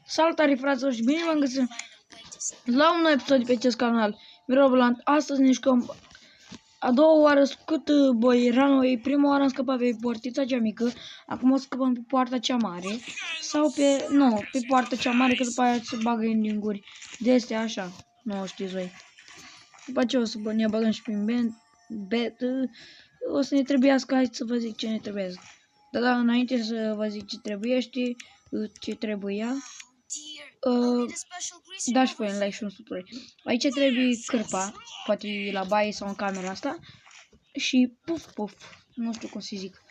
Salutare fraților și bine v-am găsit la un nou episod de pe acest canal. Mirobolant, astăzi ne jucăm a doua oară scut boy runway. Prima oară am scăpat pe portița cea mică, acum o scăpăm pe poarta cea mare. Sau pe, nu, pe poarta cea mare, că după aia se bagă în guri. De este așa, nu știți voi. După aceea o să ne băgăm și prin bet, o să ne trebuiască, hai să vă zic ce ne trebuie. Da, înainte să vă zic ce trebuiește, ce trebuia. Dați voi un like și un subscribe. Aici trebuie cârpa, poate la baie sau în camera asta. Și puf, puf, nu știu cum să zic.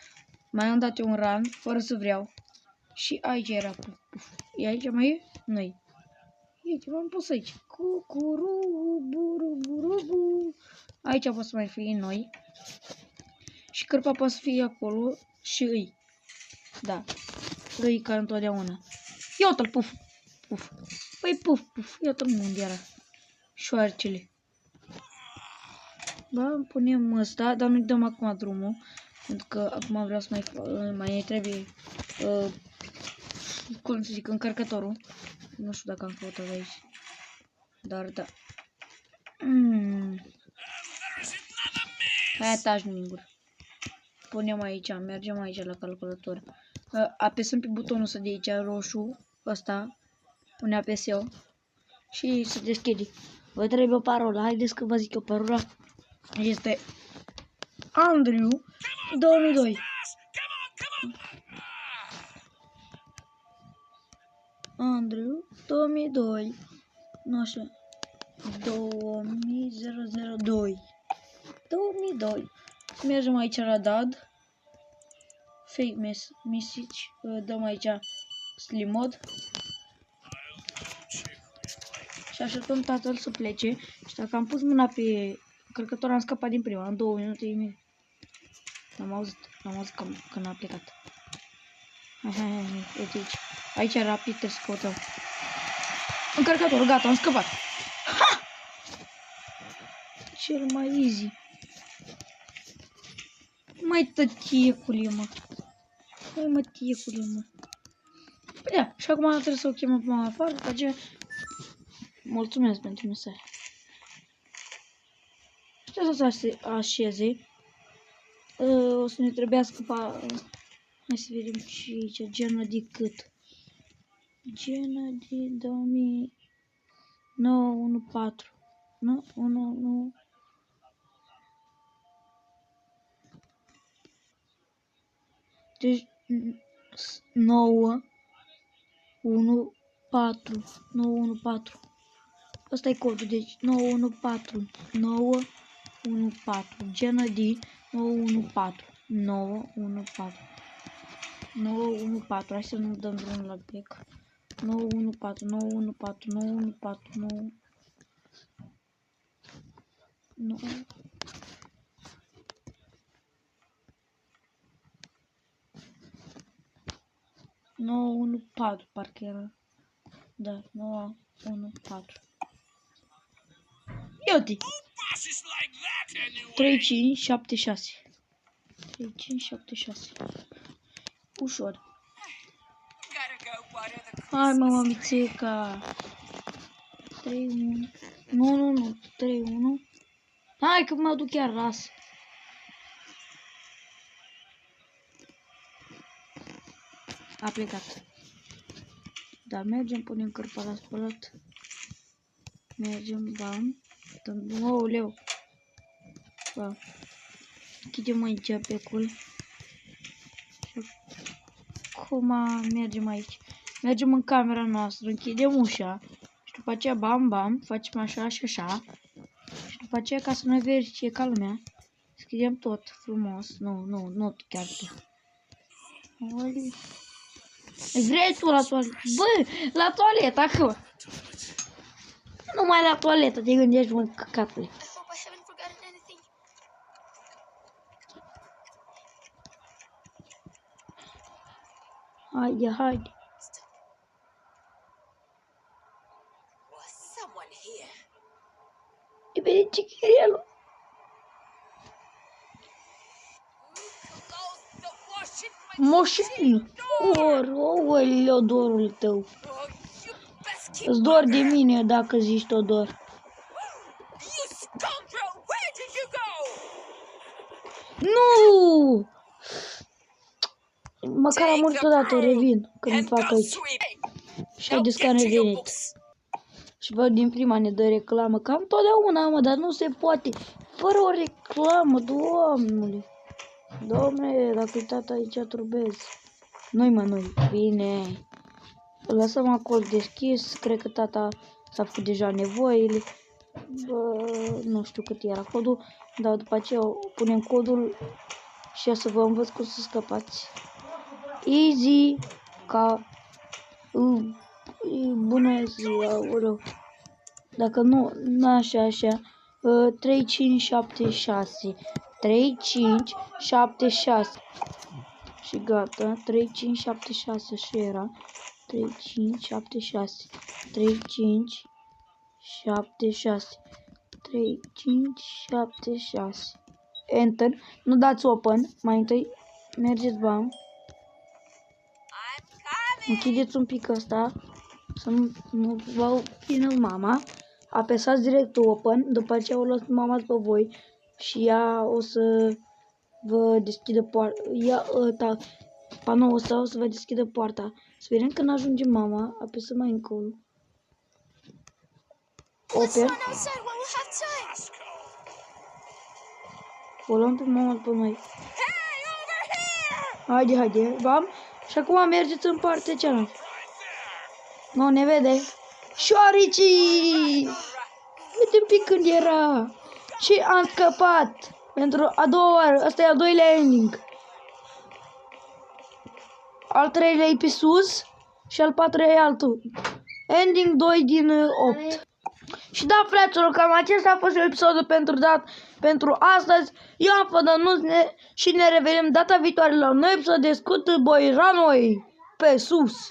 Mai am dat eu un run, fără să vreau. Și aici era puf, puf. E aici mai e? Nu-i. E ceva am pus aici. Cucuru, buru, buru, buru. Aici poate să mai fie noi. Și cârpa poate să fie acolo și îi. Da. Îi ca întotdeauna. Ia uite-l, puf, puf. Păi puf, puf, iată-l unde era. Șoarcele. Da, punem ăsta, dar nu-i dăm acum drumul. Pentru că acum vreau să mai trebuie, cum să zic, încărcătorul. Nu știu dacă am făcut-o aici. Dar da. Hai taci mingur. Punem aici, mergem aici la calculator. Apesăm pe butonul ăsta de aici, roșu, ăsta. Pune apes eu. Și se deschide. Vă trebuie o parolă. Haideți că vă zic eu parola. Este Andrew 2002. Andrew 2002. Nu așa. 2002. 2002. Mergem aici la dad. Fake message. Dăm aici slim mod. Și așteptăm tatăl să plece. Și dacă am pus mâna pe cărcător, am scăpat din prima. În 2 minute. L-am auzit că n-a plecat. Hai, uite aici. Aici rapid trebuie să căutăm. Încărcător, gata, am scăpat. Ha! Cel mai easy. Mai tătiecule, mă. Mai mă tiecule, mă. Păi da, și acum trebuie să o chemăm pe mama afară, după aceea... Mulțumesc pentru mesaj. Și trebuie să se așeze. O să ne trebuiască hai să vedem ce aici, genă de cât. Genă de 2014. Nu, 1. Deci 914. Asta e codul, deci 914. Genă de 914. Hai să nu dăm drumul la bec. 914. 914, parcă era. Da, 914. Ia-te! 3576. 3576. Ușor. Hai, mama mițeca. 31. Nu. 31. Hai că mă duc chiar ras. A plecat. Da, mergem, punem cârpa la spălat. Mergem, bam. Ouleu. Bam. Închidem aici becul. Acum mergem aici. Mergem în camera noastră, închidem ușa. Și după aceea, bam, facem așa și așa. Și după aceea, ca să nu verifice ca lumea, deschidem tot frumos. Nu chiar tu. Oli. Vrei tu la toaletă? Bă, la toaletă, acum. Numai la toaletă te gândești, mă, căcatule. Haide. E bine cichirelul. Moșin. Oroleu, dorul tău. Îți dor de mine dacă zici Todor. Nu! Măcar am murit odată, revin când îmi fac aici. Și haideți că am revenit. Și văd din prima ne dă reclamă, cam totdeauna, mă, dar nu se poate. Fără o reclamă, doamnule. Dom'le, dacă uitați aici turbez. Nu-i mă, nu-i. Bine. Îl lăsăm acolo deschis. Cred că tata s-a făcut deja nevoile. Bă, nu știu cât era codul. Dar după aceea punem codul și să vă învăț cum să scăpați. Easy. Ca... bună ziua, ură. Dacă nu, așa. 3576. 3576. Și gata, 3576 și era 3576 3576 3576 Enter, nu dați open, mai întâi mergeți bam. Închideți un pic ăsta, să nu vă vină mama. Apesați direct open, după aceea o luați mama după voi și ea o să vă deschidă poarta. Panoul ăsta o să vă deschidă poarta. Sperăm când ajunge mama, apesăm mai încolo. Open. O luăm pe mama după noi. Haide, bam. Și acum mergeți în partea cealaltă. Nu ne vede. Șoaricii! Uite un pic când era. Și am scăpat. Pentru a doua oară. Asta e al doilea ending. Al treilea e pe sus. Și al patrulea e altul. Ending 2 din 8. Și da, fraților, cam acesta a fost episodul pentru astăzi. Eu am fost Dănuț și ne revedem data viitoare la un nou episod de Scut Boy Runway. Pe sus!